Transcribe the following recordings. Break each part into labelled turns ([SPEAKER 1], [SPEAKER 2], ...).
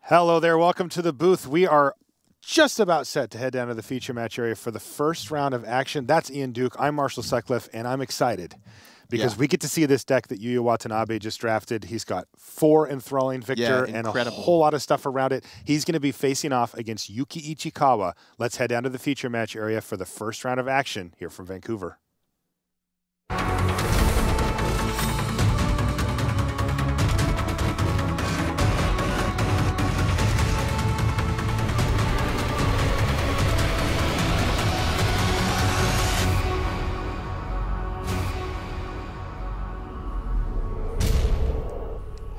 [SPEAKER 1] Hello there, welcome to the booth. We are just about set to head down to the feature match area for the first round of action. That's Ian Duke, I'm Marshall Sutcliffe, and I'm excited because we get to see this deck that Yuuya Watanabe just drafted. He's got 4 Enthralling Victor and a whole lot of stuff around it. He's going to be facing off against Yuuki Ichikawa. Let's head down to the feature match area for the first round of action here from Vancouver.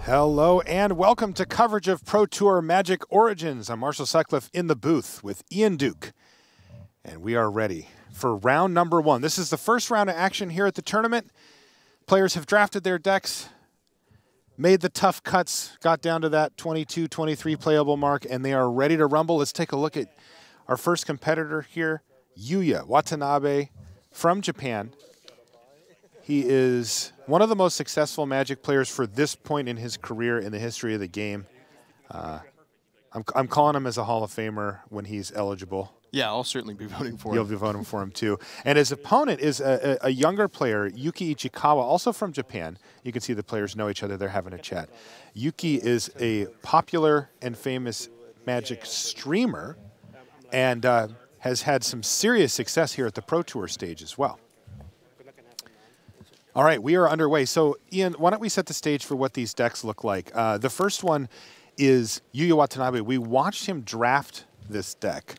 [SPEAKER 1] Hello and welcome to coverage of Pro Tour Magic Origins. I'm Marshall Sutcliffe in the booth with Ian Duke. And we are ready for round number 1. This is the first round of action here at the tournament. Players have drafted their decks, made the tough cuts, got down to that 22, 23 playable mark, and they are ready to rumble. Let's take a look at our first competitor here, Yuuya Watanabe from Japan. He is one of the most successful Magic players for this point in his career in the history of the game. I'm calling him as a Hall of Famer when he's eligible.
[SPEAKER 2] Yeah, I'll certainly be voting for him.
[SPEAKER 1] You'll be voting for him too. And his opponent is a younger player, Yuuki Ichikawa, also from Japan. You can see the players know each other. They're having a chat. Yuuki is a popular and famous Magic streamer and has had some serious success here at the Pro Tour stage as well. All right, we are underway. So, Ian, why don't we set the stage for what these decks look like? The first one is Yuuya Watanabe. We watched him draft this deck,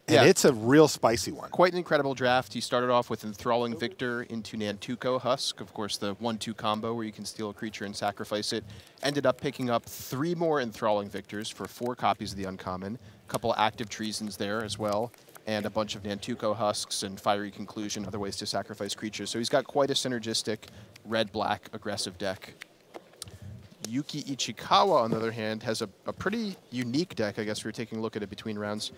[SPEAKER 1] and it's a real spicy one.
[SPEAKER 2] Quite an incredible draft. He started off with Enthralling Victor into Nantuko Husk, of course, the 1-2 combo where you can steal a creature and sacrifice it. Ended up picking up 3 more Enthralling Victors for 4 copies of the Uncommon. A couple active Treasons there as well, and a bunch of Nantuko Husks and Fiery Conclusion, other ways to sacrifice creatures. So he's got quite a synergistic red-black aggressive deck. Yuuki Ichikawa, on the other hand, has a pretty unique deck, I guess we were taking a look at it between rounds.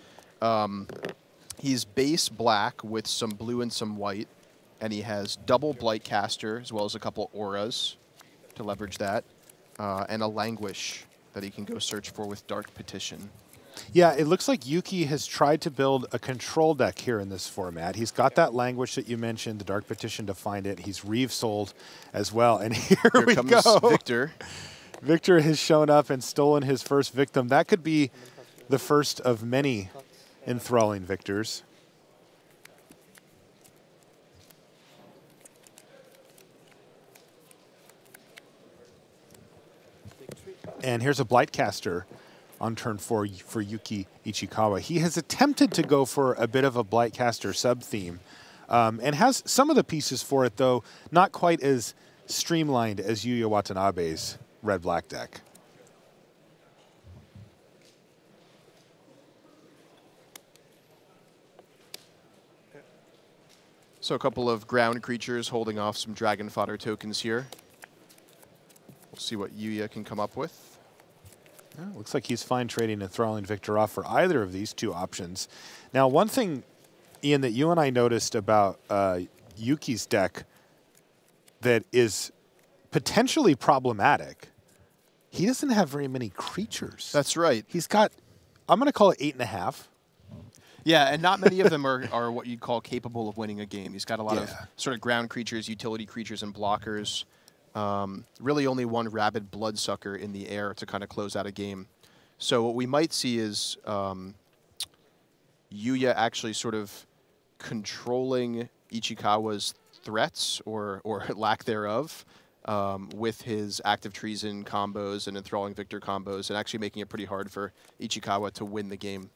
[SPEAKER 2] He's base black with some blue and some white, and he has double Blightcaster as well as a couple auras to leverage that, and a Languish that he can go search for with Dark Petition.
[SPEAKER 1] Yeah, it looks like Yuuki has tried to build a control deck here in this format. He's got that Languish that you mentioned, the Dark Petition to find it. He's Reeve sold as well. And here we
[SPEAKER 2] comes
[SPEAKER 1] go.
[SPEAKER 2] Victor.
[SPEAKER 1] Victor has shown up and stolen his first victim. That could be the first of many Enthralling Victors. And here's a Blightcaster on turn 4 for Yuuki Ichikawa. He has attempted to go for a bit of a Blightcaster sub-theme and has some of the pieces for it, though not quite as streamlined as Yuuya Watanabe's red-black deck.
[SPEAKER 2] So a couple of ground creatures holding off some Dragon Fodder tokens here. We'll see what Yuuya can come up with.
[SPEAKER 1] Yeah, looks like he's fine trading Enthralling Victor off for either of these 2 options. Now, one thing, Ian, that you and I noticed about Yuuki's deck that is potentially problematic, he doesn't have very many creatures.
[SPEAKER 2] That's right.
[SPEAKER 1] He's got, I'm going to call it 8.5.
[SPEAKER 2] Yeah, and not many of them are what you'd call capable of winning a game. He's got a lot of sort of ground creatures, utility creatures, and blockers. Really only one Rabid Bloodsucker in the air to kind of close out a game. So what we might see is Yuuya actually sort of controlling Ichikawa's threats or lack thereof with his Active Treason combos and Enthralling Victor combos, and actually making it pretty hard for Ichikawa to win the game.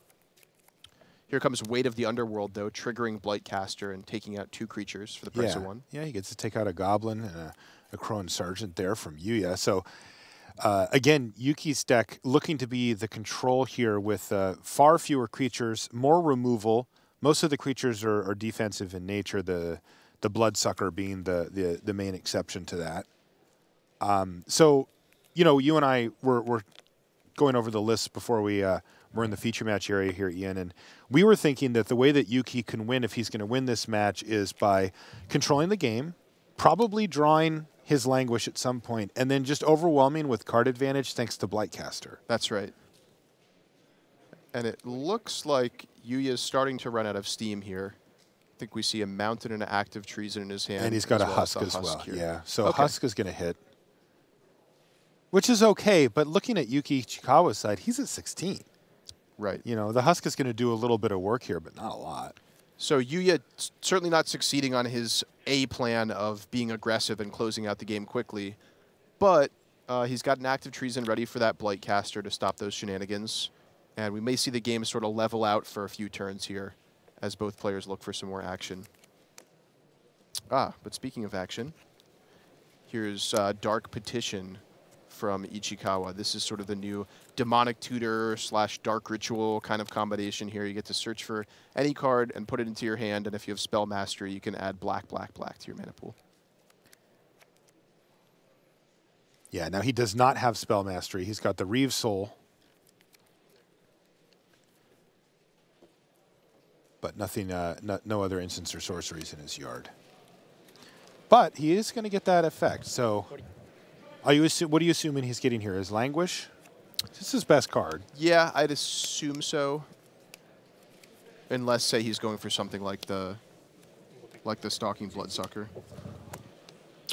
[SPEAKER 2] Here comes Weight of the Underworld, though, triggering Blightcaster and taking out 2 creatures for the price of 1.
[SPEAKER 1] Yeah, he gets to take out a Goblin and a Crone Sergeant there from Yuuya. So, again, Yuuki's deck looking to be the control here with far fewer creatures, more removal. Most of the creatures are defensive in nature, the Bloodsucker being the main exception to that. So, you know, you and I were going over the list before we're in the feature match area here, Ian, and we were thinking that the way that Yuuki can win, if he's going to win this match, is by controlling the game, probably drawing his Languish at some point, and then just overwhelming with card advantage thanks to Blightcaster.
[SPEAKER 2] That's right. And it looks like Yuya's starting to run out of steam here. I think we see him mounted an active treason in his hand.
[SPEAKER 1] And he's got a
[SPEAKER 2] well
[SPEAKER 1] husk as well.
[SPEAKER 2] here.
[SPEAKER 1] Yeah, so husk is going to hit. Which is okay, but looking at Yuuki Ichikawa's side, he's at 16.
[SPEAKER 2] Right.
[SPEAKER 1] You know, the husk is going to do a little bit of work here, but not a lot.
[SPEAKER 2] So Yuya certainly not succeeding on his A plan of being aggressive and closing out the game quickly, but he's got an active treason ready for that Blight Caster to stop those shenanigans. And we may see the game sort of level out for a few turns here as both players look for some more action. But speaking of action, here's Dark Petition from Ichikawa. This is sort of the new Demonic Tutor / Dark Ritual kind of combination here. You get to search for any card and put it into your hand, and if you have Spell Mastery, you can add black, black, black to your mana pool.
[SPEAKER 1] Yeah, now he does not have Spell Mastery. He's got the Reeve Soul. But nothing, no other instants or sorceries in his yard. But he is going to get that effect, so... what are you assuming he's getting here? Is Languish? This is his best card.
[SPEAKER 2] Yeah, I'd assume so. Unless, say, he's going for something like the Stalking Bloodsucker.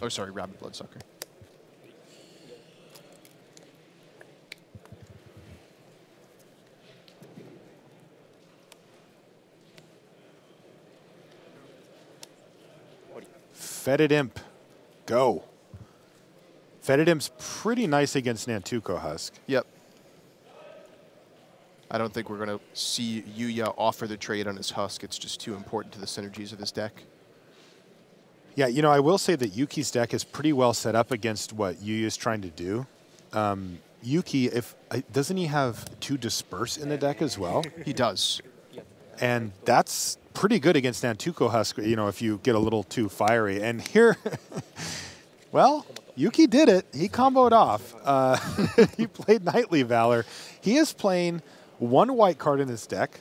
[SPEAKER 2] Oh, sorry, Rabid Bloodsucker.
[SPEAKER 1] Fetid Imp. Go. Fetid Imp's pretty nice against Nantuko Husk.
[SPEAKER 2] Yep. I don't think we're going to see Yuya offer the trade on his Husk. It's just too important to the synergies of his deck.
[SPEAKER 1] Yeah, you know, I will say that Yuki's deck is pretty well set up against what Yuya's trying to do. Yuki, doesn't he have 2 Disperse in the deck as well?
[SPEAKER 2] He does.
[SPEAKER 1] And that's pretty good against Nantuko Husk, you know, if you get a little too fiery. And here, well, Yuki did it. He comboed off. He played Knightly Valor. He is playing 1 white card in his deck.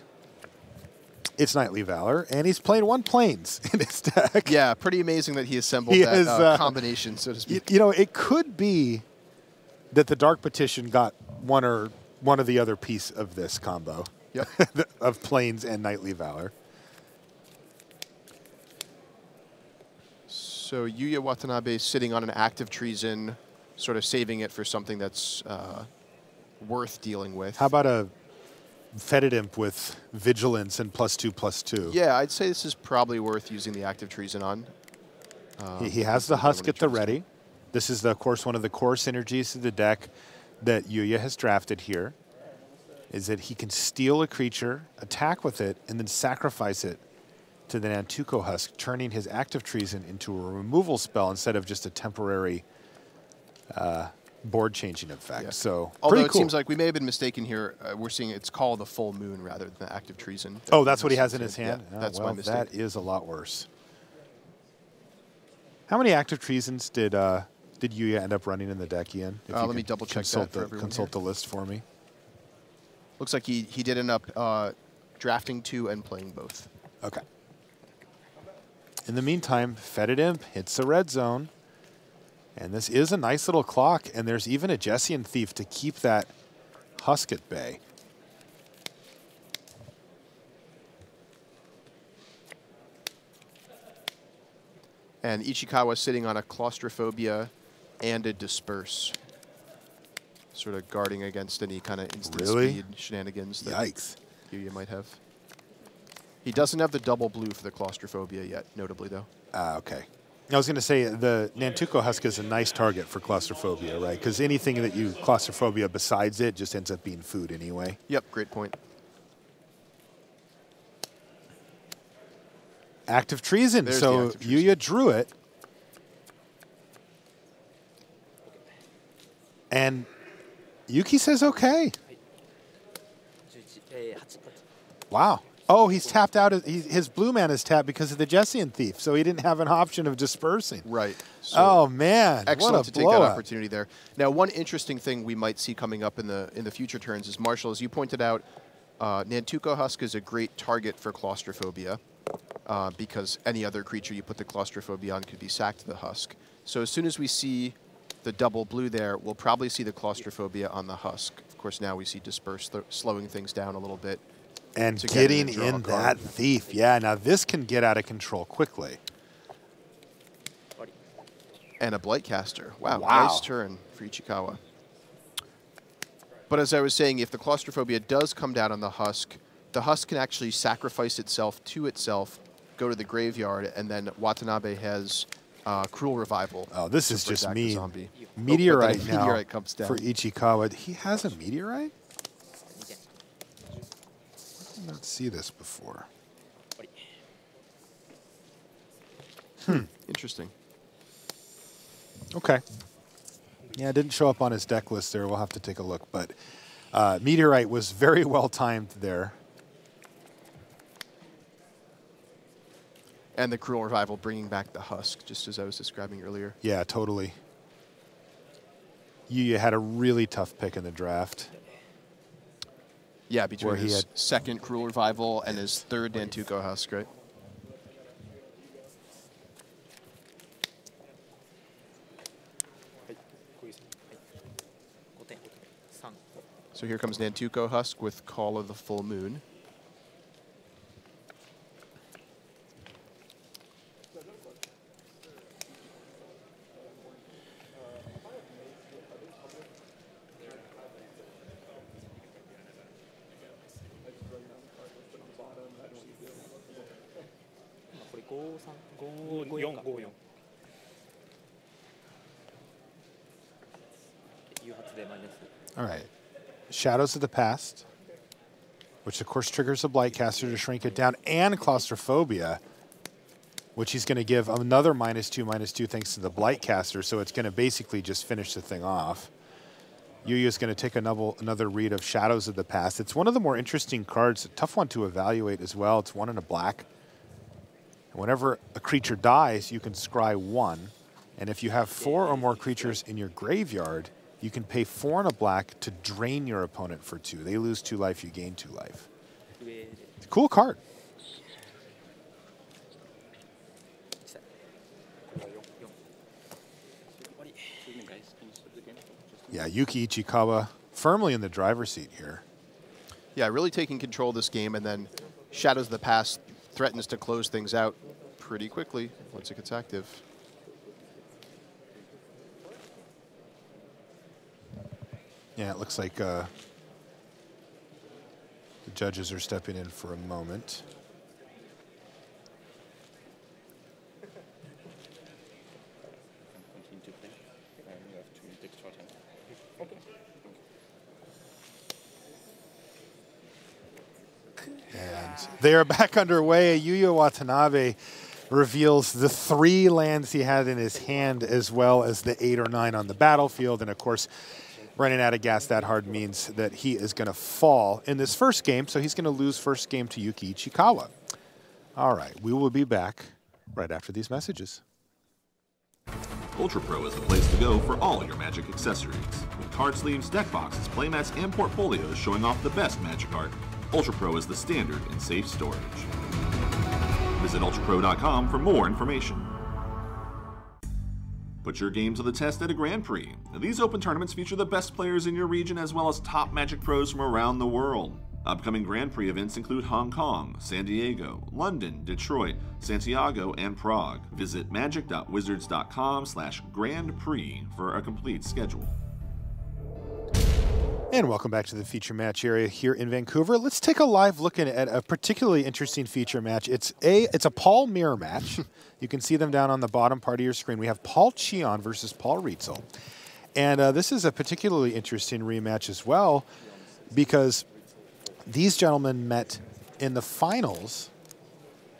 [SPEAKER 1] It's Knightly Valor, and he's playing 1 Plains in his deck.
[SPEAKER 2] Yeah, pretty amazing that he assembled that combination, so to speak.
[SPEAKER 1] You know, it could be that the Dark Petition got one or the other piece of this combo.
[SPEAKER 2] Yep.
[SPEAKER 1] Of Plains and Knightly Valor.
[SPEAKER 2] So Yuuya Watanabe sitting on an active treason, sort of saving it for something that's worth dealing with.
[SPEAKER 1] How about a Fetid Imp with Vigilance and +2/+2?
[SPEAKER 2] Yeah, I'd say this is probably worth using the active treason on.
[SPEAKER 1] He has the Husk at the ready. This is, of course, one of the core synergies of the deck that Yuya has drafted here, is that he can steal a creature, attack with it, and then sacrifice it to the Nantuko Husk, turning his active treason into a removal spell instead of just a temporary board changing effect. Yeah. So,
[SPEAKER 2] although it
[SPEAKER 1] cool.
[SPEAKER 2] seems like we may have been mistaken here, we're seeing it's called the full moon rather than the active treason.
[SPEAKER 1] Oh, that's what he has in his hand?
[SPEAKER 2] Yeah, that's
[SPEAKER 1] well,
[SPEAKER 2] my mistake.
[SPEAKER 1] That is a lot worse. How many active treasons did Yuya end up running in the deck, Ian?
[SPEAKER 2] Let me double check that for everyone
[SPEAKER 1] Consult the list for me.
[SPEAKER 2] Looks like he did end up drafting 2 and playing both.
[SPEAKER 1] Okay. In the meantime, Fetid Imp hits the red zone. And this is a nice little clock. And there's even a Xian Thief to keep that Husk at bay.
[SPEAKER 2] And Ichikawa sitting on a Claustrophobia and a Disperse. Sort of guarding against any kind of instant speed shenanigans that Yuya might have. He doesn't have the double blue for the Claustrophobia yet, notably, though.
[SPEAKER 1] Okay. I was going to say the Nantuko Husk is a nice target for Claustrophobia, right? Because anything that you Claustrophobia besides it just ends up being food anyway.
[SPEAKER 2] Yep, great point.
[SPEAKER 1] Active treason.
[SPEAKER 2] There's
[SPEAKER 1] so
[SPEAKER 2] active treason.
[SPEAKER 1] Yuya drew it. And Yuki says okay. Wow. Oh, he's tapped out. His blue man is tapped because of the Xian Thief, so he didn't have an option of dispersing.
[SPEAKER 2] Right. So
[SPEAKER 1] oh man!
[SPEAKER 2] Excellent
[SPEAKER 1] what a
[SPEAKER 2] to take that opportunity there. Now, one interesting thing we might see coming up in the future turns is, Marshall, as you pointed out, Nantuko Husk is a great target for Claustrophobia because any other creature you put the Claustrophobia on could be sacked to the Husk. So as soon as we see the double blue there, we'll probably see the Claustrophobia on the Husk. Of course, now we see Disperse slowing things down a little bit.
[SPEAKER 1] And getting in that Thief. Yeah, now this can get out of control quickly.
[SPEAKER 2] And a Blightcaster. Wow, nice turn for Ichikawa. But as I was saying, if the Claustrophobia does come down on the Husk can actually sacrifice itself to itself, go to the graveyard, and then Watanabe has Cruel Revival.
[SPEAKER 1] Oh, this is just mean.
[SPEAKER 2] Meteorite
[SPEAKER 1] Now
[SPEAKER 2] Meteorite comes down.
[SPEAKER 1] for Ichikawa. He has a Meteorite? I did not see this before.
[SPEAKER 2] Interesting.
[SPEAKER 1] Okay. Yeah, it didn't show up on his deck list there. We'll have to take a look. But Meteorite was very well timed there.
[SPEAKER 2] And the Cruel Revival bringing back the Husk, just as I was describing earlier.
[SPEAKER 1] Yeah, totally. Yuya had a really tough pick in the draft.
[SPEAKER 2] Yeah, between his second Cruel Revival and his third Nantuko Husk, right? So here comes Nantuko Husk with Call of the Full Moon.
[SPEAKER 1] All right. Shadows of the Past, which of course triggers a Blightcaster to shrink it down, and Claustrophobia, which he's going to give another -2/-2 thanks to the Blightcaster, so it's going to basically just finish the thing off. Yuya's going to take another read of Shadows of the Past. It's one of the more interesting cards, a tough one to evaluate as well. It's 1 and a black. And whenever a creature dies, you can scry 1. And if you have 4 or more creatures in your graveyard, you can pay 4 and a black to drain your opponent for 2. They lose 2 life, you gain 2 life. Cool card. Yeah, Yuuki Ichikawa firmly in the driver's seat here.
[SPEAKER 2] Yeah, really taking control of this game, and then Shadows of the Past threatens to close things out pretty quickly once it gets active.
[SPEAKER 1] Yeah, it looks like the judges are stepping in for a moment. And they are back underway. Yuuya Watanabe reveals the 3 lands he had in his hand, as well as the 8 or 9 on the battlefield. And of course, running out of gas that hard means that he is going to fall in this first game, so he's going to lose first game to Yuuki Ichikawa. All right, we will be back right after these messages.
[SPEAKER 3] Ultra Pro is the place to go for all your Magic accessories. With card sleeves, deck boxes, playmats, and portfolios showing off the best Magic art, Ultra Pro is the standard in safe storage. Visit ultrapro.com for more information. Put your game to the test at a Grand Prix. These open tournaments feature the best players in your region as well as top Magic pros from around the world. Upcoming Grand Prix events include Hong Kong, San Diego, London, Detroit, Santiago, and Prague. Visit magic.wizards.com/Grand Prix for a complete schedule.
[SPEAKER 1] And welcome back to the feature match area here in Vancouver. Let's take a live look at a particularly interesting feature match. It's a Paul mirror match. You can see them down on the bottom part of your screen. We have Paul Xian versus Paul Reitzel. And this is a particularly interesting rematch as well, because these gentlemen met in the finals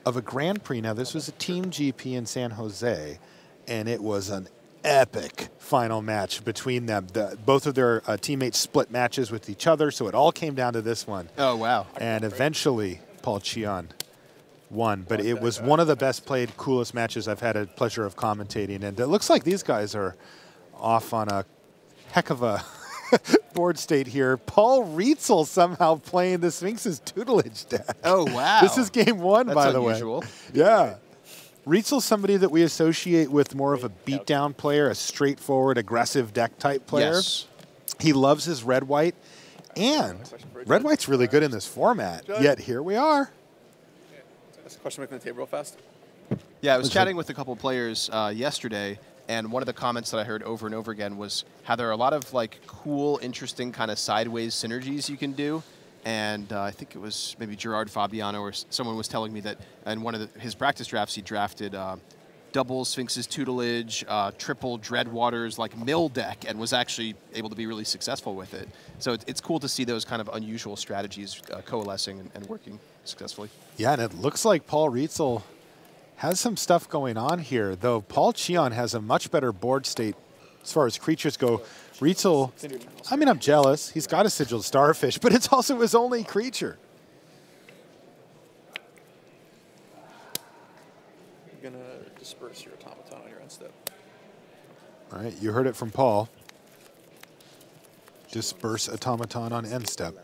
[SPEAKER 1] of a Grand Prix. Now, this was a Team GP in San Jose, and it was an epic final match between them. Both of their teammates split matches with each other, so it all came down to this one.
[SPEAKER 2] Oh, wow.
[SPEAKER 1] And eventually, Paul Xian won. But it was one of the best played, coolest matches I've had a pleasure of commentating. And it looks like these guys are off on a heck of a board state here. Paul Reitzel somehow playing the Sphinx's tutelage deck.
[SPEAKER 2] Oh, wow.
[SPEAKER 1] This is game 1, by the way.
[SPEAKER 2] That's unusual.
[SPEAKER 1] Yeah. Reitzel's somebody that we associate with more of a beatdown player, a straightforward, aggressive deck type player.
[SPEAKER 2] Yes.
[SPEAKER 1] He loves his red-white. And red-white's really good in this format, yet here we are.
[SPEAKER 4] That's a question making the table real fast.
[SPEAKER 2] Yeah, I was chatting with a couple players yesterday, and one of the comments that I heard over and over again was how there are a lot of like cool, interesting kind of sideways synergies you can do. And I think it was maybe Gerard Fabiano or someone was telling me that in one of his practice drafts he drafted double Sphinx's Tutelage, triple Dreadwaters, like mill deck, and was actually able to be really successful with it. So it's cool to see those kind of unusual strategies coalescing and working successfully.
[SPEAKER 1] Yeah, and it looks like Paul Reitzel has some stuff going on here, though Paul Xian has a much better board state as far as creatures go. Reitzel, I mean, I'm jealous. He's got a Sigiled Starfish, but it's also his only creature.
[SPEAKER 4] You're going to disperse your automaton on your end step.
[SPEAKER 1] All right, you heard it from Paul. Disperse automaton on end step.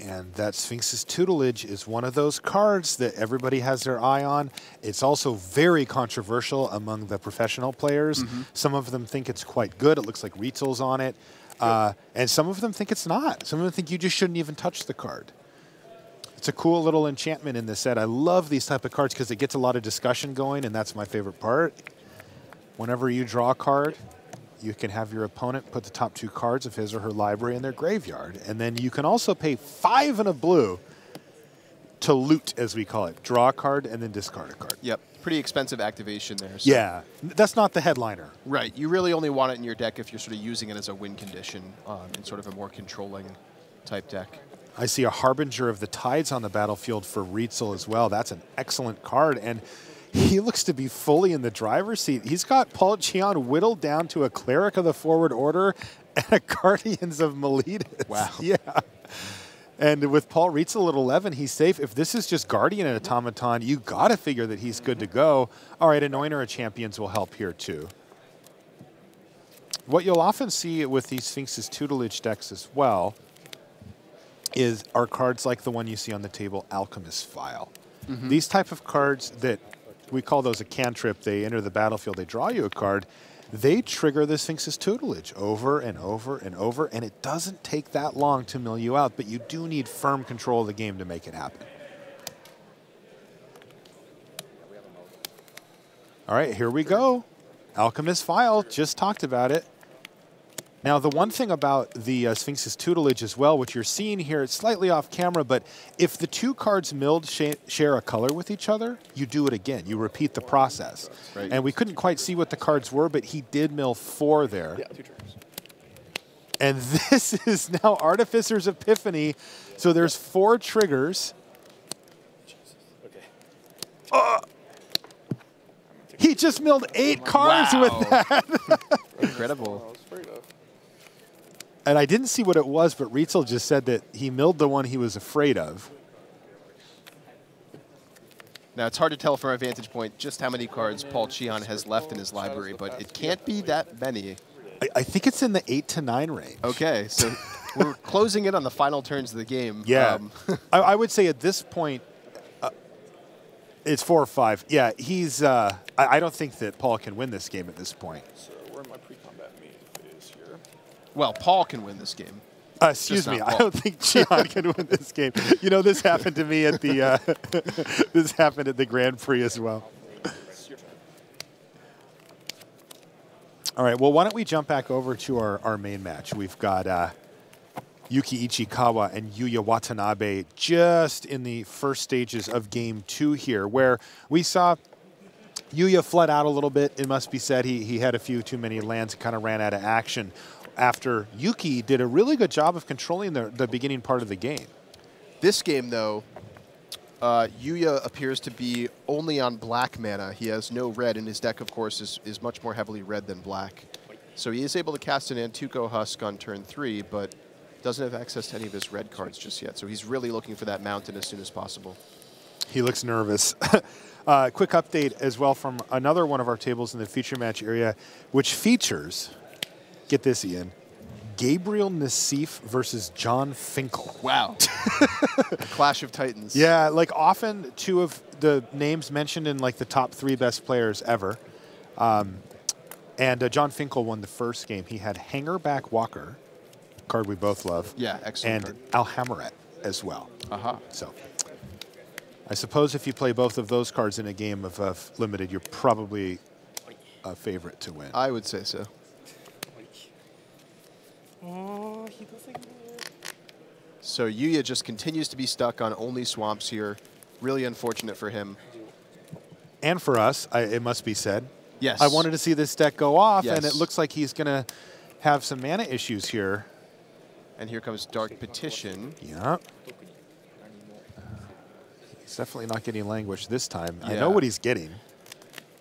[SPEAKER 1] And that Sphinx's Tutelage is one of those cards that everybody has their eye on. It's also very controversial among the professional players. Some of them think it's quite good. It looks like Reitzel's on it. And some of them think it's not. Some of them think you just shouldn't even touch the card. It's a cool little enchantment in this set. I love these type of cards because it gets a lot of discussion going, and that's my favorite part. Whenever you draw a card, you can have your opponent put the top 2 cards of his or her library in their graveyard. And then you can also pay 5 and a blue to loot, as we call it. Draw a card and then discard a card.
[SPEAKER 2] Yep, pretty expensive activation there. So.
[SPEAKER 1] Yeah, that's not the headliner.
[SPEAKER 2] Right, you really only want it in your deck if you're sort of using it as a win condition in sort of a more controlling type deck.
[SPEAKER 1] I see a Harbinger of the Tides on the battlefield for Reitzel as well. That's an excellent card. And he looks to be fully in the driver's seat. He's got Paul Xian whittled down to a Cleric of the Forward Order and a Guardians of Meletus.
[SPEAKER 2] Wow.
[SPEAKER 1] Yeah. And with Paul Reitzel at 11, he's safe. If this is just Guardian and Automaton, you got to figure that he's good to go. All right, Anointer of Champions will help here too. What you'll often see with these Sphinx's Tutelage decks as well are cards like the one you see on the table, Alchemist File. These type of cards that we call those a cantrip, they enter the battlefield, they draw you a card, they trigger the Sphinx's Tutelage over and over and over, and it doesn't take that long to mill you out, but you do need firm control of the game to make it happen. All right, here we go. Alchemist File, just talked about it. Now, the one thing about the Sphinx's Tutelage as well, which you're seeing here, it's slightly off camera, but if the 2 cards milled share a color with each other, you do it again. You repeat the process.
[SPEAKER 2] Right.
[SPEAKER 1] And we couldn't quite see what the cards were, but he did mill 4 there.
[SPEAKER 4] Yeah, 2 turns.
[SPEAKER 1] And this is now Artificer's Epiphany. So there's 4 triggers.
[SPEAKER 4] Jesus. Okay.
[SPEAKER 1] He just milled 8 cards with that.
[SPEAKER 2] Incredible.
[SPEAKER 4] I was afraid of.
[SPEAKER 1] And I didn't see what it was, but Reitzel just said that he milled the one he was afraid of.
[SPEAKER 2] Now, it's hard to tell from our vantage point just how many cards Paul Xian has left in his library, but it can't be that many.
[SPEAKER 1] I think it's in the 8 to 9 range.
[SPEAKER 2] Okay, so we're closing in on the final turns of the game.
[SPEAKER 1] Yeah. I would say at this point, it's 4 or 5. Yeah, he's. I don't think that Paul can win this game at this point.
[SPEAKER 4] So where my pre-combat meat is here.
[SPEAKER 2] Well, Paul can win this game.
[SPEAKER 1] Excuse me, I don't think Xian can win this game. You know, this happened to me at the this happened at the Grand Prix as well. All right, well, why don't we jump back over to our main match? We've got Yuuki Ichikawa and Yuuya Watanabe just in the first stages of Game 2 here, where we saw Yuuya fled out a little bit, it must be said. He had a few too many lands and kind of ran out of action after Yuuki did a really good job of controlling the beginning part of the game.
[SPEAKER 2] This game, though, Yuuya appears to be only on black mana. He has no red, and his deck, of course, is much more heavily red than black. So he is able to cast an Antuco Husk on turn 3, but doesn't have access to any of his red cards just yet. So he's really looking for that mountain as soon as possible.
[SPEAKER 1] He looks nervous. Quick update as well from another one of our tables in the feature match area, which features, get this, Ian, Gabriel Nassif versus John Finkel.
[SPEAKER 2] Wow. Clash of Titans.
[SPEAKER 1] Yeah, like often two of the names mentioned in like the top 3 best players ever. And John Finkel won the first game. He had Hangerback Walker, card we both love.
[SPEAKER 2] Yeah, excellent
[SPEAKER 1] and Alhamret as well.
[SPEAKER 2] Uh-huh.
[SPEAKER 1] So I suppose if you play both of those cards in a game of Limited, you're probably a favorite to win.
[SPEAKER 2] I would say so. So Yuya just continues to be stuck on only swamps here. Really unfortunate for him.
[SPEAKER 1] And for us, it must be said.
[SPEAKER 2] Yes.
[SPEAKER 1] I wanted to see this deck go off,
[SPEAKER 2] Yes.
[SPEAKER 1] and it looks like he's going to have some mana issues here.
[SPEAKER 2] And here comes Dark Petition.
[SPEAKER 1] Yeah. He's definitely not getting languish this time. I
[SPEAKER 2] Yeah.
[SPEAKER 1] know what he's getting.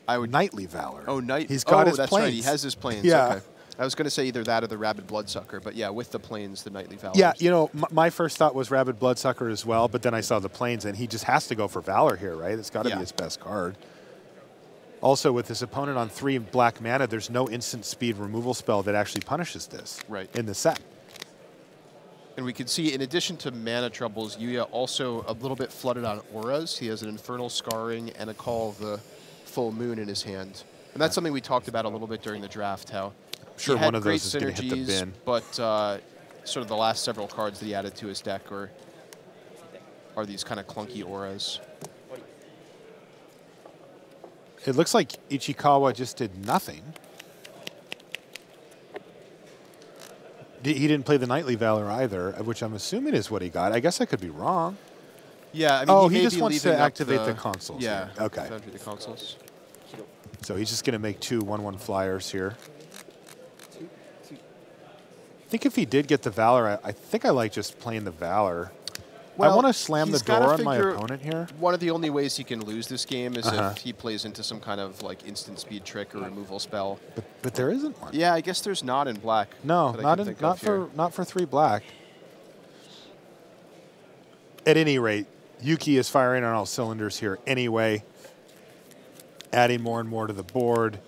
[SPEAKER 2] I would.
[SPEAKER 1] Knightly Valor.
[SPEAKER 2] Oh,
[SPEAKER 1] He's got his
[SPEAKER 2] that's
[SPEAKER 1] planes.
[SPEAKER 2] right. He has his planes.
[SPEAKER 1] Yeah.
[SPEAKER 2] Okay. I was going to say either that or the Rabid Bloodsucker, but yeah, with the planes, the Knightly Valor.
[SPEAKER 1] Yeah, you know, my first thought was Rabid Bloodsucker as well, but then I saw the planes, and he just has to go for Valor here, right? It's got to be his best card. Also, with his opponent on 3 black mana, there's no instant speed removal spell that actually punishes this in the set.
[SPEAKER 2] And we can see, in addition to mana troubles, Yuya also a little bit flooded on auras. He has an Infernal Scarring and a Call of the Full Moon in his hand. And that's something we talked about a little bit during the draft, how
[SPEAKER 1] Sure,
[SPEAKER 2] he had
[SPEAKER 1] one of
[SPEAKER 2] great
[SPEAKER 1] those is going to hit the
[SPEAKER 2] synergies,
[SPEAKER 1] bin.
[SPEAKER 2] but sort of the last several cards that he added to his deck are these kind of clunky auras.
[SPEAKER 1] It looks like Ichikawa just did nothing. He didn't play the Knightly Valor either, which I'm assuming is what he got. I guess I could be wrong.
[SPEAKER 2] Yeah, I mean,
[SPEAKER 1] Oh,
[SPEAKER 2] he
[SPEAKER 1] he
[SPEAKER 2] may
[SPEAKER 1] just
[SPEAKER 2] be
[SPEAKER 1] wants to
[SPEAKER 2] leaving up
[SPEAKER 1] activate the consoles
[SPEAKER 2] Yeah,
[SPEAKER 1] here. Okay.
[SPEAKER 2] activate the consoles.
[SPEAKER 1] So he's just going to make 2 1/1 flyers here. I think if he did get the Valor, I think I like just playing the Valor. I want to slam the
[SPEAKER 2] he's
[SPEAKER 1] door
[SPEAKER 2] gotta
[SPEAKER 1] on my
[SPEAKER 2] figure
[SPEAKER 1] opponent here.
[SPEAKER 2] One of the only ways he can lose this game is if he plays into some kind of like instant speed trick or removal spell.
[SPEAKER 1] But there isn't one.
[SPEAKER 2] Yeah, I guess there's not in black.
[SPEAKER 1] No,
[SPEAKER 2] that I
[SPEAKER 1] not
[SPEAKER 2] can think of here.
[SPEAKER 1] not for 3 black. At any rate, Yuki is firing on all cylinders here anyway, adding more and more to the board.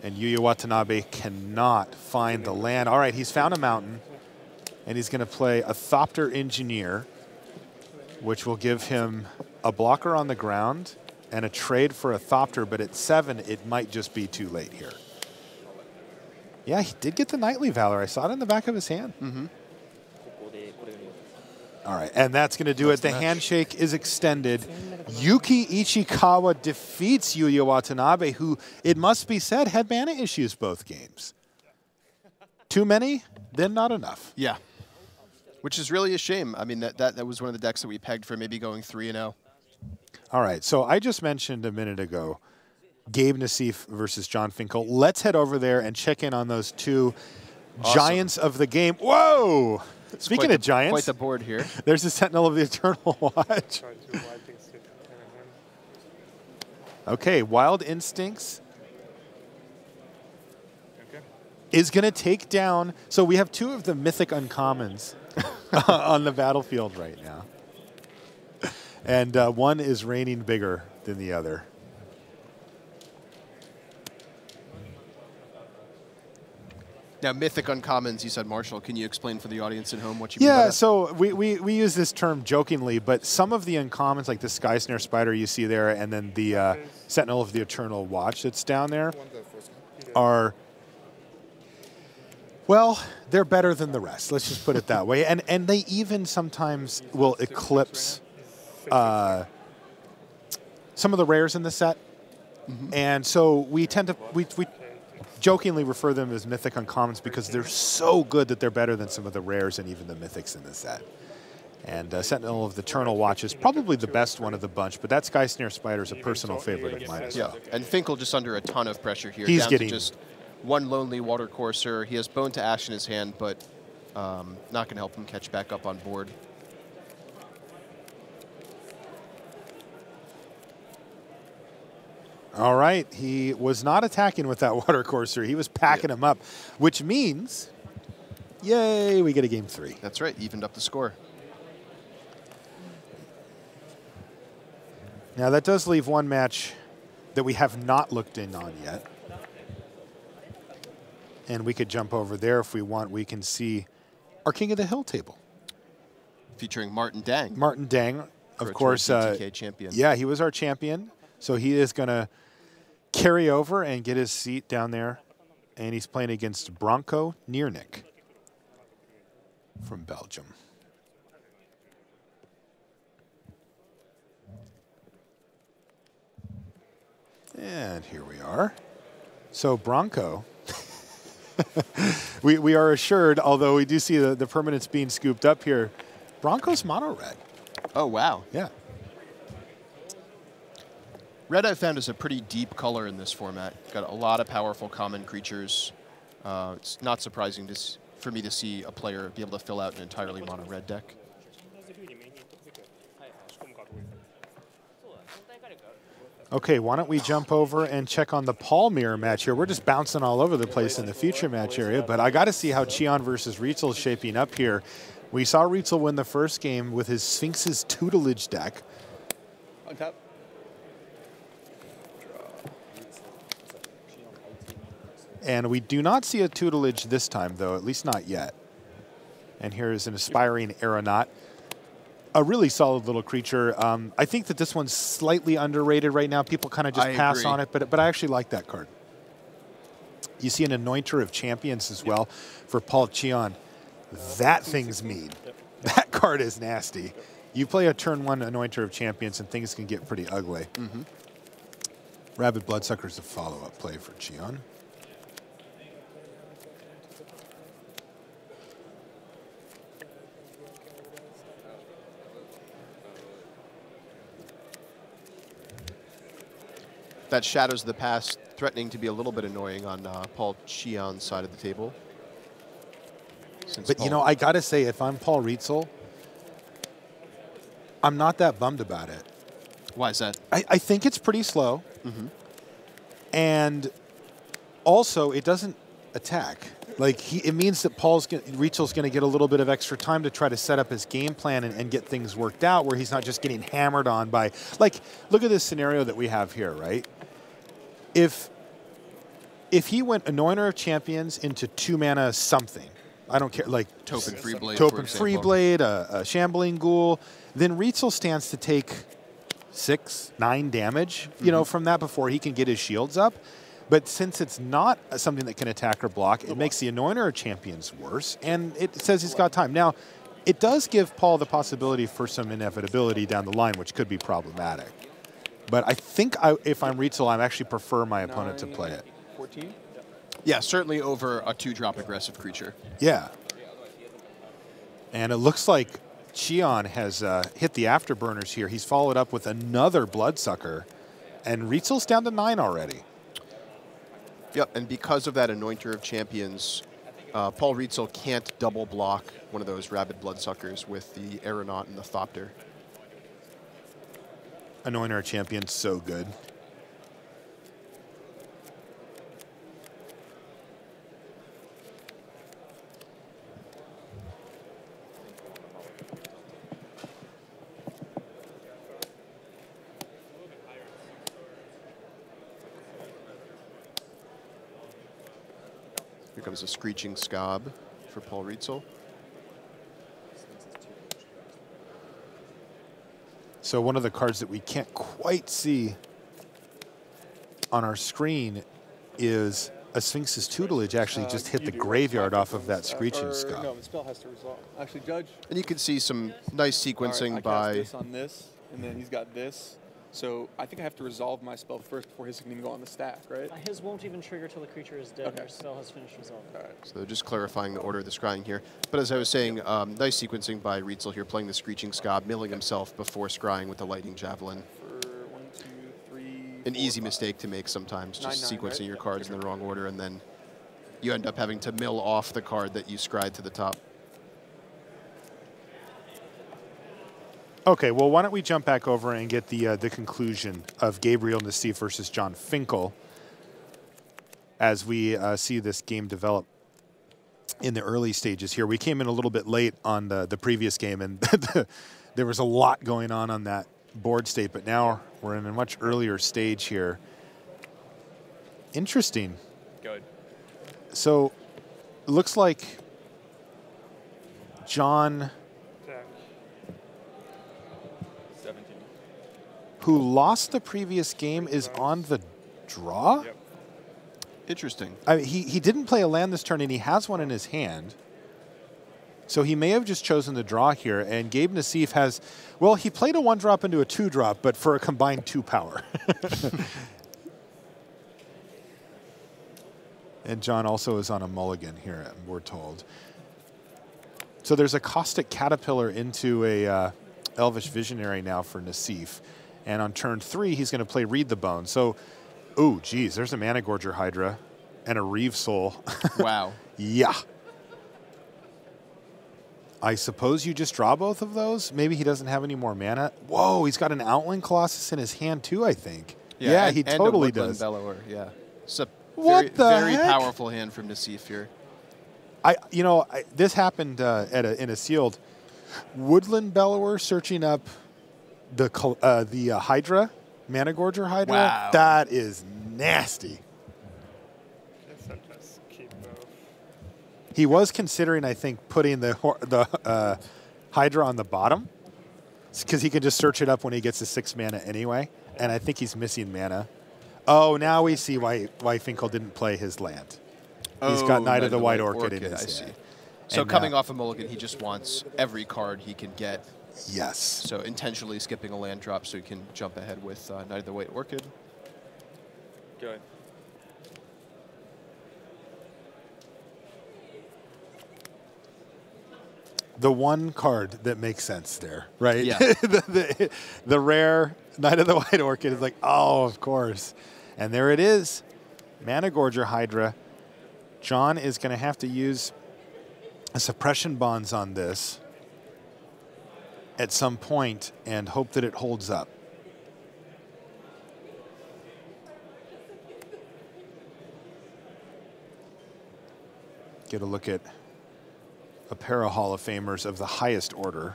[SPEAKER 1] And Yuya Watanabe cannot find the land. All right, he's found a mountain, and he's going to play a Thopter Engineer, which will give him a blocker on the ground and a trade for a Thopter, but at 7, it might just be too late here. Yeah, he did get the Knightly Valor. I saw it in the back of his hand.
[SPEAKER 2] Mm-hmm.
[SPEAKER 1] All right, and that's going to do it. The handshake is extended. Yuuki Ichikawa defeats Yuya Watanabe, who, it must be said, had mana issues both games. Too many, then not enough.
[SPEAKER 2] Yeah, which is really a shame. I mean, that was one of the decks that we pegged for maybe going 3-0.
[SPEAKER 1] All right, so I just mentioned a minute ago Gabe Nassif versus John Finkel. Let's head over there and check in on those 2 giants of the game. Whoa! Speaking of giants,
[SPEAKER 2] quite the board here.
[SPEAKER 1] There's the Sentinel of the Eternal Watch. Okay, Wild Instincts is going to take down. So we have 2 of the mythic uncommons on the battlefield right now. And one is reigning bigger than the other.
[SPEAKER 2] Now, mythic uncommons, you said, Marshall. Can you explain for the audience at home what you mean by
[SPEAKER 1] Yeah,
[SPEAKER 2] that?
[SPEAKER 1] so we use this term jokingly, but some of the uncommons, like the Sky Snare Spider you see there, and then the Sentinel of the Eternal Watch that's down there, are, well, they're better than the rest. Let's just put it that way. And they even sometimes will eclipse some of the rares in the set. Mm-hmm. And so we tend to, we jokingly refer them as mythic uncommons because they're so good that they're better than some of the rares and even the mythics in the set. And Sentinel of the Eternal Watch is probably the best one of the bunch, but that Sky Snare Spider is a personal favorite of mine as well.
[SPEAKER 2] And Finkel just under a ton of pressure here.
[SPEAKER 1] He's
[SPEAKER 2] down
[SPEAKER 1] getting
[SPEAKER 2] to just 1 lonely Water Courser. He has Bone to Ash in his hand, but not going to help him catch back up on board.
[SPEAKER 1] All right, he was not attacking with that Water Courser. He was packing him up, which means, yay, we get a game 3.
[SPEAKER 2] That's right, evened up the score.
[SPEAKER 1] Now that does leave one match that we have not looked in on yet. And we could jump over there if we want. We can see our King of the Hill table.
[SPEAKER 2] Featuring Martin Dang.
[SPEAKER 1] Martin Dang, of course.
[SPEAKER 2] TK champion.
[SPEAKER 1] Yeah, he was our champion. So he is going to carry over and get his seat down there. And he's playing against Branko Niernik from Belgium. And here we are. So Branko, we are assured, although we do see the permanents being scooped up here, Branko's mono red.
[SPEAKER 2] Oh, wow.
[SPEAKER 1] Yeah.
[SPEAKER 2] Red I've found is a pretty deep color in this format. Got a lot of powerful common creatures. It's not surprising for me to see a player be able to fill out an entirely mono red deck.
[SPEAKER 1] Okay, why don't we jump over and check on the Paul mirror match here. We're just bouncing all over the place in the future match area, but I got to see how Xian versus Reitzel is shaping up here. We saw Reitzel win the first game with his Sphinx's Tutelage deck.
[SPEAKER 4] On top.
[SPEAKER 1] And we do not see a Tutelage this time, though, at least not yet. And here is an Aspiring Aeronaut. A really solid little creature. I think that this one's slightly underrated right now. People kind of just pass on it, but I actually like that card. You see an Anointer of Champions as well for Paul Xian. That thing's mean. That card is nasty. You play a turn 1 Anointer of Champions and things can get pretty ugly. Rabid Bloodsucker's a follow-up play for Xian.
[SPEAKER 2] That Shadows of the Past threatening to be a little bit annoying on Paul Xian's side of the table.
[SPEAKER 1] But, you know, I got to say, if I'm Paul Reitzel, I'm not that bummed about it.
[SPEAKER 2] Why is that?
[SPEAKER 1] I think it's pretty slow. And also, it doesn't attack. Like, it means that Reitzel's going to get a little bit of extra time to try to set up his game plan and get things worked out where he's not just getting hammered on by, like, look at this scenario that we have here, right? If he went Anointer of Champions into 2-mana something, I don't care, like
[SPEAKER 2] Taupe and Freeblade,
[SPEAKER 1] Taupe and Freeblade, a Shambling Ghoul, then Reitzel stands to take 6-9 damage, you know, from that before he can get his shields up. But since it's not something that can attack or block, it makes the Anointer of Champions worse, and it says he's got time. Now, it does give Paul the possibility for some inevitability down the line, which could be problematic. But I think if I'm Reitzel, I actually prefer my opponent to play it.
[SPEAKER 4] 14?
[SPEAKER 2] Yeah, certainly over a 2-drop aggressive creature.
[SPEAKER 1] Yeah. And it looks like Xian has hit the afterburners here. He's followed up with another Bloodsucker, and Reitzel's down to 9 already.
[SPEAKER 2] Yep, and because of that Anointer of Champions, Paul Reitzel can't double block one of those Rabid Bloodsuckers with the Aeronaut and the Thopter.
[SPEAKER 1] Anointer of Champions, so good.
[SPEAKER 2] Here comes a Screeching Scob for Paul Reitzel.
[SPEAKER 1] So one of the cards that we can't quite see on our screen is a Sphinx's Tutelage actually just hit the graveyard off of that Screeching Scob.
[SPEAKER 4] No, the spell has to resolve. Actually, Judge.
[SPEAKER 2] And you can see some nice sequencing by...
[SPEAKER 4] I cast this on this, and then he's got this. So I think I have to resolve my spell first before his can even go on the stack, right?
[SPEAKER 5] His won't even trigger till the creature is dead.
[SPEAKER 4] Okay.
[SPEAKER 5] Or spell has finished resolved.
[SPEAKER 4] All right.
[SPEAKER 2] So just clarifying the order of the scrying here. But as I was saying, nice sequencing by Reitzel here, playing the Screeching Scob, milling himself before scrying with the Lightning Javelin.
[SPEAKER 4] For 1, 2, 3,
[SPEAKER 2] An
[SPEAKER 4] 4,
[SPEAKER 2] easy mistake to make sometimes, just
[SPEAKER 4] 9,
[SPEAKER 2] sequencing
[SPEAKER 4] right?
[SPEAKER 2] your cards in the wrong order, and then you end up having to mill off the card that you scried to the top.
[SPEAKER 1] Okay, well, why don't we jump back over and get the conclusion of Gabriel Nassif versus John Finkel as we see this game develop in the early stages here. We came in a little bit late on the previous game, and there was a lot going on that board state, but now we're in a much earlier stage here. Interesting.
[SPEAKER 4] Good.
[SPEAKER 1] So, looks like John,
[SPEAKER 5] Jack.
[SPEAKER 4] 17.
[SPEAKER 1] who lost the previous game, is on the draw?
[SPEAKER 4] Yep.
[SPEAKER 2] Interesting.
[SPEAKER 1] I mean, he didn't play a land this turn, and he has one in his hand. So he may have just chosen the draw here, and Gabe Nassif has, well, he played a 1-drop into a 2-drop, but for a combined 2 power. And John also is on a mulligan here, we're told. So there's a Caustic Caterpillar into a Elvish Visionary now for Nassif. And on turn 3, he's going to play Read the Bone. So, ooh, geez, there's a Mana Gorger Hydra and a Reeve Soul.
[SPEAKER 2] Wow.
[SPEAKER 1] Yeah. I suppose you just draw both of those? Maybe he doesn't have any more mana. Whoa, he's got an Outland Colossus in his hand too, I think. Yeah, he
[SPEAKER 2] and
[SPEAKER 1] totally
[SPEAKER 2] a Woodland
[SPEAKER 1] does.
[SPEAKER 2] Bellower, yeah. It's a
[SPEAKER 1] What the
[SPEAKER 2] very
[SPEAKER 1] heck?
[SPEAKER 2] powerful hand from Nassif here.
[SPEAKER 1] This happened in a sealed. Woodland Bellower searching up the Hydra, Mana Gorger Hydra.
[SPEAKER 2] Wow.
[SPEAKER 1] That is nasty.
[SPEAKER 5] Guess I'll just keep both.
[SPEAKER 1] He was considering, I think, putting the Hydra on the bottom because he can just search it up when he gets his 6 mana anyway. And I think he's missing mana. Oh, now we see why Finkel didn't play his land. He's got Knight of the White Orchid in his
[SPEAKER 2] I see.
[SPEAKER 1] hand.
[SPEAKER 2] So
[SPEAKER 1] And,
[SPEAKER 2] coming off a mulligan, he just wants every card he can get.
[SPEAKER 1] Yes.
[SPEAKER 2] So intentionally skipping a land drop so he can jump ahead with Knight of the White Orchid.
[SPEAKER 4] Go ahead.
[SPEAKER 1] The one card that makes sense there, right?
[SPEAKER 2] Yeah.
[SPEAKER 1] the rare Knight of the White Orchid is like, oh, of course. And there it is. Mana Gorger Hydra. John is going to have to use a suppression bonds on this at some point and hope that it holds up. Get a look at a pair of Hall of Famers of the highest order.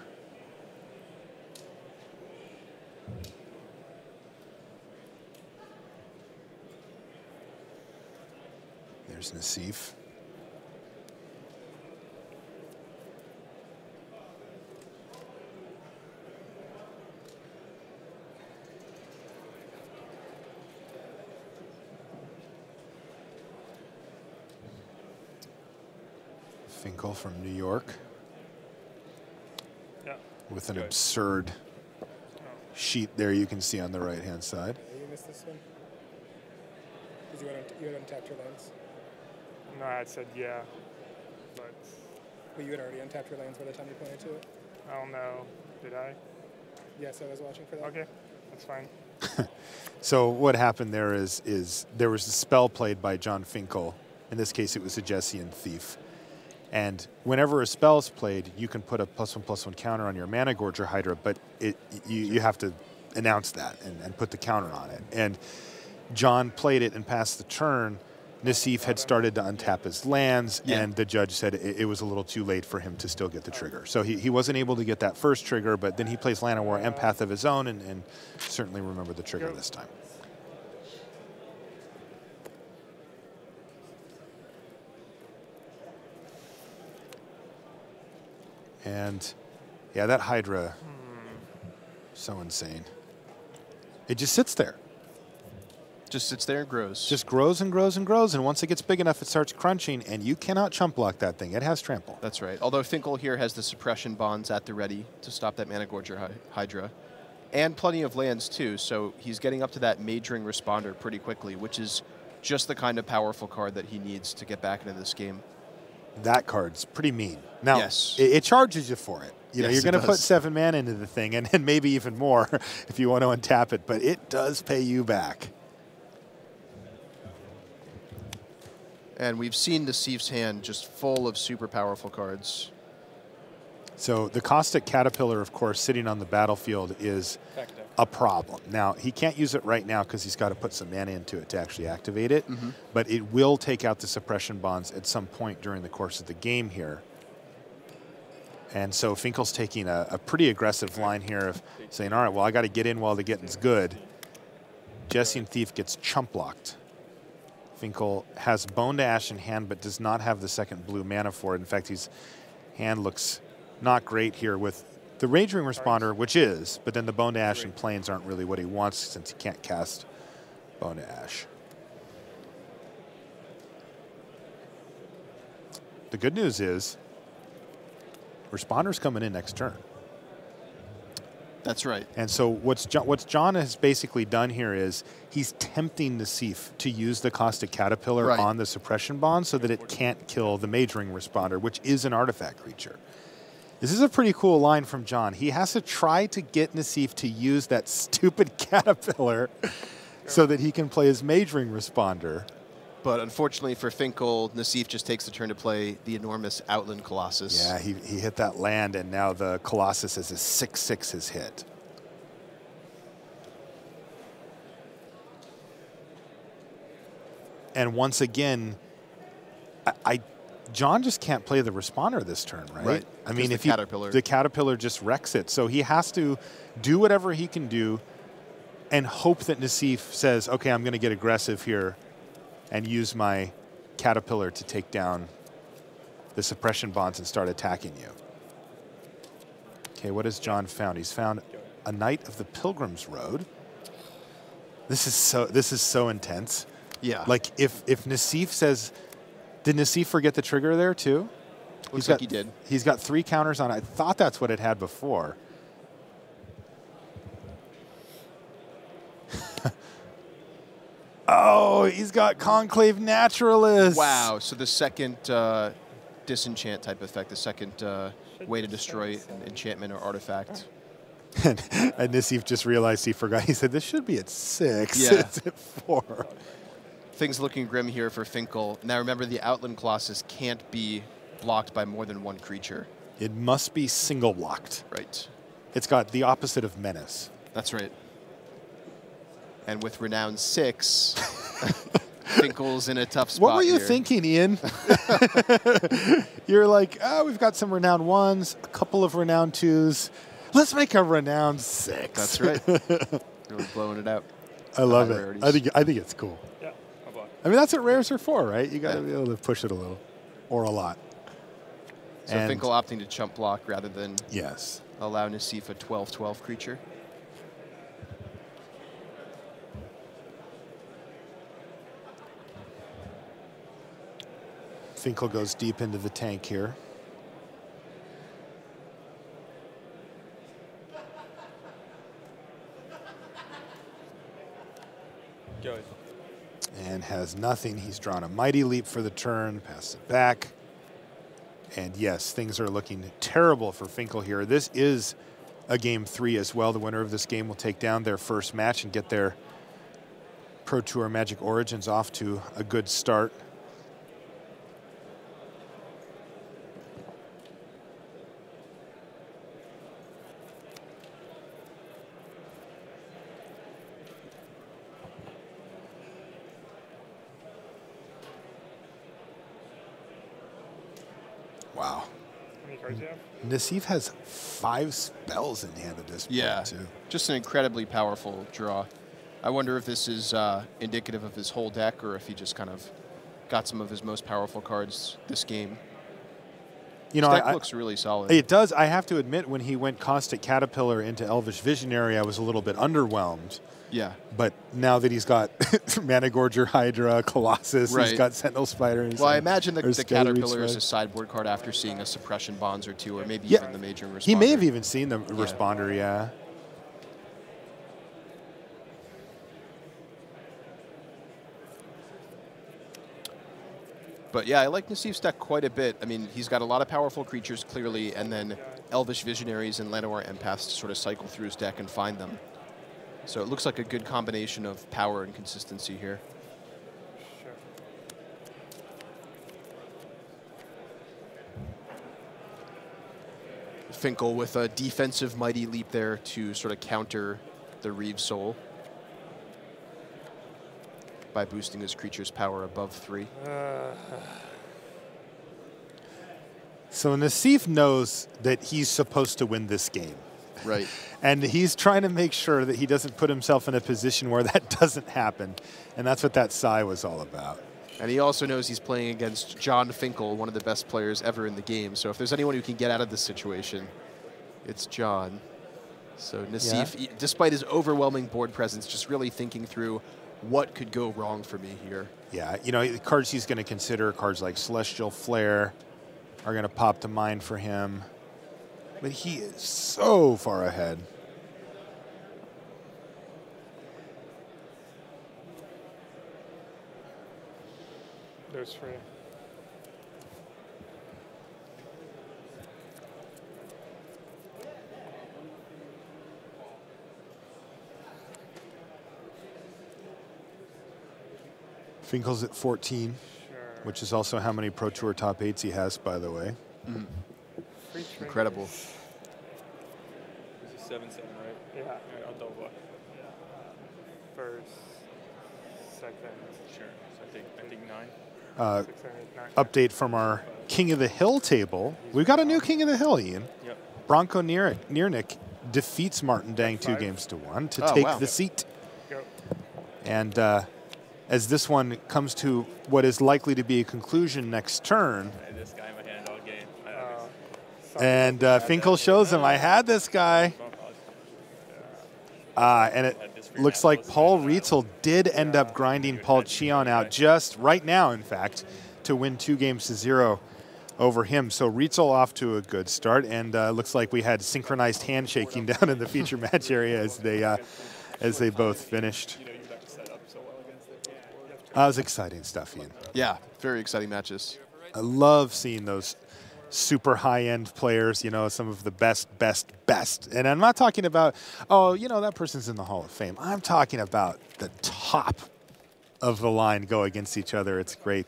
[SPEAKER 1] There's Nassif. Finkel from New York
[SPEAKER 5] Yeah.
[SPEAKER 1] with an
[SPEAKER 4] Good.
[SPEAKER 1] absurd sheet there you can see on the right-hand side.
[SPEAKER 6] You missed this one? Because you had untapped your lands.
[SPEAKER 5] No, I said yeah, but
[SPEAKER 6] But you had already untapped your lands by the time you pointed to it.
[SPEAKER 5] I don't know. Did I?
[SPEAKER 6] Yes, I was watching for that.
[SPEAKER 5] Okay, that's fine.
[SPEAKER 1] So what happened there is there was a spell played by John Finkel. In this case, it was a Xian Thief. And whenever a spell is played, you can put a +1/+1 counter on your Mana Gorger Hydra, but you have to announce that and put the counter on it. And John played it and passed the turn. Nassif had started to untap his lands, and the judge said it was a little too late for him to still get the trigger. So he wasn't able to get that first trigger, but then he plays Land of War Empath of his own and certainly remembered the trigger this time. And yeah, that Hydra, so insane. It just sits there.
[SPEAKER 2] Just sits there and grows.
[SPEAKER 1] Just grows and grows and grows, and once it gets big enough, it starts crunching, and you cannot chump block that thing. It has trample.
[SPEAKER 2] That's right. Although Finkel here has the suppression bonds at the ready to stop that Mana Gorger Hydra. And plenty of lands, too, so he's getting up to that majoring responder pretty quickly, which is just the kind of powerful card that he needs to get back into this game.
[SPEAKER 1] That card's pretty mean. Now,
[SPEAKER 2] Yes.
[SPEAKER 1] it charges you for it. You know,
[SPEAKER 2] Yes,
[SPEAKER 1] you're going
[SPEAKER 2] it
[SPEAKER 1] to put
[SPEAKER 2] does.
[SPEAKER 1] 7 mana into the thing, and maybe even more if you want to untap it, but it does pay you back.
[SPEAKER 2] And we've seen Nassif's hand just full of super powerful cards.
[SPEAKER 1] So the Caustic Caterpillar, of course, sitting on the battlefield is a problem. Now, he can't use it right now because he's got to put some mana into it to actually activate it, but it will take out the suppression bonds at some point during the course of the game here. And so Finkel's taking a pretty aggressive line here of saying, all right, well, I got to get in while the getting's good. Xian Thief gets chump blocked. Finkel has Bone to Ash in hand, but does not have the second blue mana for it. In fact, his hand looks not great here with the Rage Ring Responder, which is, but then the Bone to Ash and Plains aren't really what he wants since he can't cast Bone to Ash. The good news is, Responder's coming in next turn.
[SPEAKER 2] That's right.
[SPEAKER 1] And so what John has basically done here is he's tempting Nassif to use the Caustic Caterpillar on the suppression bond so that it can't kill the Mage Ring Responder, which is an artifact creature. This is a pretty cool line from John. He has to try to get Nassif to use that stupid Caterpillar so that he can play his Mage Ring Responder.
[SPEAKER 2] But unfortunately for Finkel, Nassif just takes the turn to play the enormous Outland Colossus.
[SPEAKER 1] Yeah, he hit that land, and now the Colossus is a 6/6 his hit. And once again, John just can't play the Responder this turn, right? I mean, if the Caterpillar just wrecks it. So he has to do whatever he can do and hope that Nassif says, okay, I'm going to get aggressive here and use my Caterpillar to take down the suppression bonds and start attacking you. Okay, what has John found? He's found a Knight of the Pilgrim's Road. This is so intense.
[SPEAKER 2] Yeah.
[SPEAKER 1] Like if Nassif says, did Nassif forget the trigger there too?
[SPEAKER 2] Looks like he did.
[SPEAKER 1] He's got 3 counters on it. I thought that's what it had before. Oh, he's got Conclave Naturalist.
[SPEAKER 2] Wow, so the second disenchant type effect, the second way to destroy an enchantment or artifact.
[SPEAKER 1] And Nassif just realized he forgot. He said, this should be at 6.
[SPEAKER 2] Yeah.
[SPEAKER 1] It's at 4.
[SPEAKER 2] Things looking grim here for Finkel. Now remember, the Outland Colossus can't be blocked by more than one creature.
[SPEAKER 1] It must be single blocked.
[SPEAKER 2] Right.
[SPEAKER 1] It's got the opposite of Menace.
[SPEAKER 2] That's right. And with Renown 6, Finkel's in a tough spot.
[SPEAKER 1] What were you
[SPEAKER 2] here.
[SPEAKER 1] thinking, Ian? You're like, oh, we've got some Renown 1s, a couple of Renown 2s. Let's make a Renown 6.
[SPEAKER 2] That's right. Really blowing it out.
[SPEAKER 1] I love it. I think it's cool.
[SPEAKER 5] Yeah, I'll buy.
[SPEAKER 1] I mean, that's what rares are for, right? You got to be able to push it a little, or a lot.
[SPEAKER 2] So Finkel opting to chump block rather than allow Nassif a 12/12 creature.
[SPEAKER 1] Finkel goes deep into the tank here.
[SPEAKER 4] Good.
[SPEAKER 1] And has nothing. He's drawn a Mighty Leap for the turn, passes it back. And yes, things are looking terrible for Finkel here. This is a game 3 as well. The winner of this game will take down their first match and get their Pro Tour Magic Origins off to a good start. Wow.
[SPEAKER 5] How many cards do you have?
[SPEAKER 1] Nassif has 5 spells in hand at this point, too.
[SPEAKER 2] Just an incredibly powerful draw. I wonder if this is indicative of his whole deck or if he just kind of got some of his most powerful cards this game.
[SPEAKER 1] You know,
[SPEAKER 2] his deck looks really solid.
[SPEAKER 1] It does. I have to admit, when he went Caustic Caterpillar into Elvish Visionary, I was a little bit underwhelmed.
[SPEAKER 2] Yeah.
[SPEAKER 1] But now that he's got Managorger Hydra, Colossus, he's got Sentinel Spider.
[SPEAKER 2] Well, I imagine the Caterpillar is a sideboard card after seeing a Suppression Bonds or 2, or maybe even the Major Responder.
[SPEAKER 1] He may have even seen the Responder, yeah.
[SPEAKER 2] But yeah, I like Nassif's deck quite a bit. I mean, he's got a lot of powerful creatures, clearly, and then Elvish Visionaries and Llanowar Empaths to sort of cycle through his deck and find them. So it looks like a good combination of power and consistency here.
[SPEAKER 5] Sure.
[SPEAKER 2] Finkel with a defensive Mighty Leap there to sort of counter the Reeve Soul by boosting his creature's power above 3.
[SPEAKER 1] So Nassif knows that he's supposed to win this game.
[SPEAKER 2] Right.
[SPEAKER 1] And he's trying to make sure that he doesn't put himself in a position where that doesn't happen. And that's what that sigh was all about.
[SPEAKER 2] And he also knows he's playing against John Finkel, one of the best players ever in the game. So if there's anyone who can get out of this situation, it's John. So Nassif, despite his overwhelming board presence, just really thinking through what could go wrong for me here.
[SPEAKER 1] Yeah, you know, the cards he's going to consider, cards like Celestial Flare, are going to pop to mind for him. But he is so far ahead.
[SPEAKER 5] There's free.
[SPEAKER 1] Finkel's at 14,
[SPEAKER 5] Sure.
[SPEAKER 1] which is also how many Pro Tour top 8s he has, by the way.
[SPEAKER 2] Mm.
[SPEAKER 5] Free trinkets.
[SPEAKER 2] Incredible.
[SPEAKER 4] This is 7-7, right?
[SPEAKER 5] Yeah.
[SPEAKER 4] All right, I'll double up.
[SPEAKER 5] First, second,
[SPEAKER 4] Sure. So I take 9.
[SPEAKER 5] 6, 7, 8, 9.
[SPEAKER 1] Update from our King of the Hill table. We've got a new King of the Hill, Ian.
[SPEAKER 4] Yep.
[SPEAKER 1] Bronco Niernik defeats Martin Dang 2-1 to
[SPEAKER 2] Oh,
[SPEAKER 1] take
[SPEAKER 2] wow.
[SPEAKER 1] the seat.
[SPEAKER 5] Go.
[SPEAKER 1] And as this one comes to what is likely to be a conclusion next turn,
[SPEAKER 4] I had this guy in my hand all game.
[SPEAKER 1] and Finkel shows him, I had this guy. And it looks like Paul Reitzel did end up grinding Paul Xian out just right now, in fact, to win 2-0 over him. So Reitzel off to a good start, and looks like we had synchronized handshaking down in the feature match area as they both finished. That was exciting stuff, Ian.
[SPEAKER 2] Yeah, very exciting matches.
[SPEAKER 1] I love seeing those super high-end players, you know, some of the best. And I'm not talking about, oh, you know, that person's in the Hall of Fame. I'm talking about the top of the line go against each other. It's great.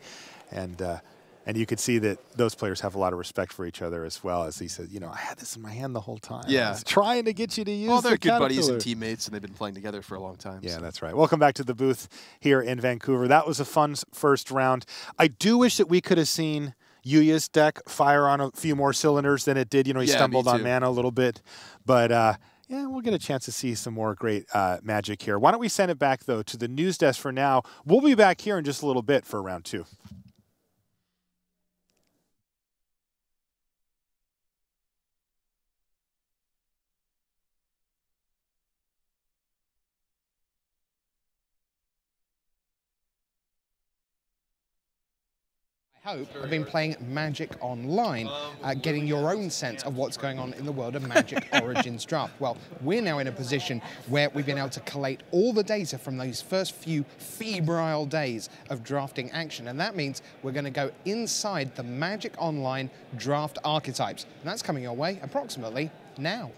[SPEAKER 1] And you could see that those players have a lot of respect for each other as well, as he said, you know, I had this in my hand the whole time.
[SPEAKER 2] Yeah.
[SPEAKER 1] I was trying to get you to use
[SPEAKER 2] Well, they're
[SPEAKER 1] the
[SPEAKER 2] good buddies
[SPEAKER 1] caterpillar.
[SPEAKER 2] and teammates, and they've been playing together for a long time.
[SPEAKER 1] Yeah,
[SPEAKER 2] so.
[SPEAKER 1] that's right. Welcome back to the booth here in Vancouver. That was a fun first round. I do wish that we could have seen Yuya's deck fire on a few more cylinders than it did. You know, he stumbled on mana a little bit. But, yeah, we'll get a chance to see some more great magic here. Why don't we send it back, though, to the news desk for now. We'll be back here in just a little bit for round 2.
[SPEAKER 7] Hope have been playing Magic Online, getting your own sense of what's going on in the world of Magic Origins Draft. Well, we're now in a position where we've been able to collate all the data from those first few febrile days of drafting action, and that means we're going to go inside the Magic Online draft archetypes, and that's coming your way approximately now.